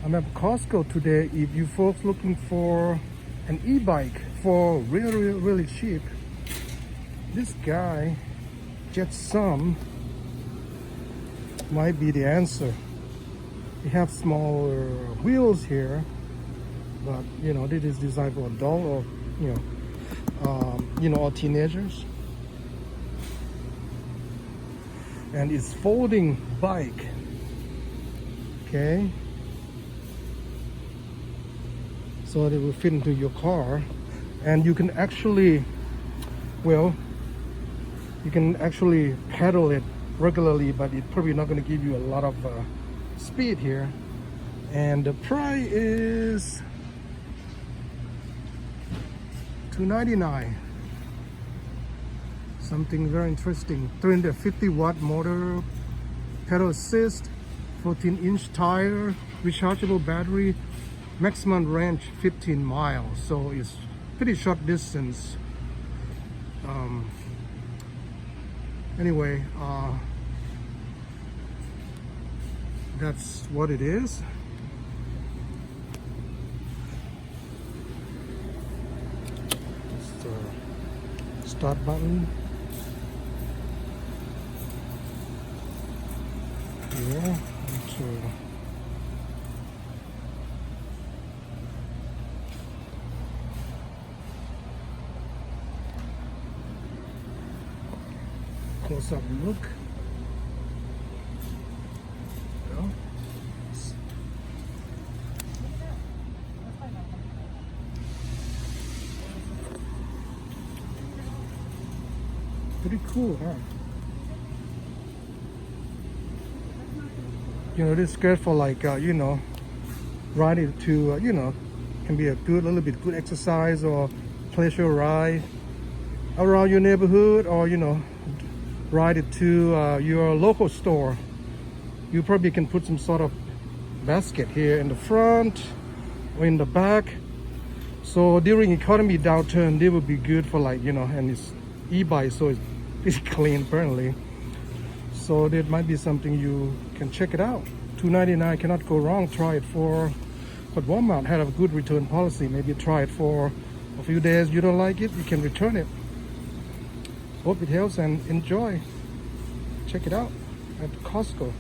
I'm at Costco today. If you folks looking for an e-bike for really cheap, this guy Jetsam might be the answer. You have smaller wheels here, but you know, this is designed for adult or or teenagers. And it's folding bike. Okay. So that it will fit into your car, and you can actually, you can actually pedal it regularly, but it's probably not going to give you a lot of speed here. And the price is $299. Something very interesting. 350-watt motor, pedal assist, 14-inch tire, rechargeable battery, maximum range 15 miles. So it's pretty short distance. Anyway, that's what it is. It's the start button. Yeah, close-up look. Yeah. Pretty cool, huh? You know, this is great for like ride it to can be a little bit good exercise or pleasure ride around your neighborhood, or ride it to your local store. You probably can put some sort of basket here in the front or in the back. So during economy downturn, they would be good for and it's e-bike, so it's clean apparently. So that might be something you can check it out. $299, cannot go wrong. Try it but Walmart had a good return policy. Maybe try it for a few days. You don't like it, you can return it. Hope it helps and enjoy. Check it out at Costco.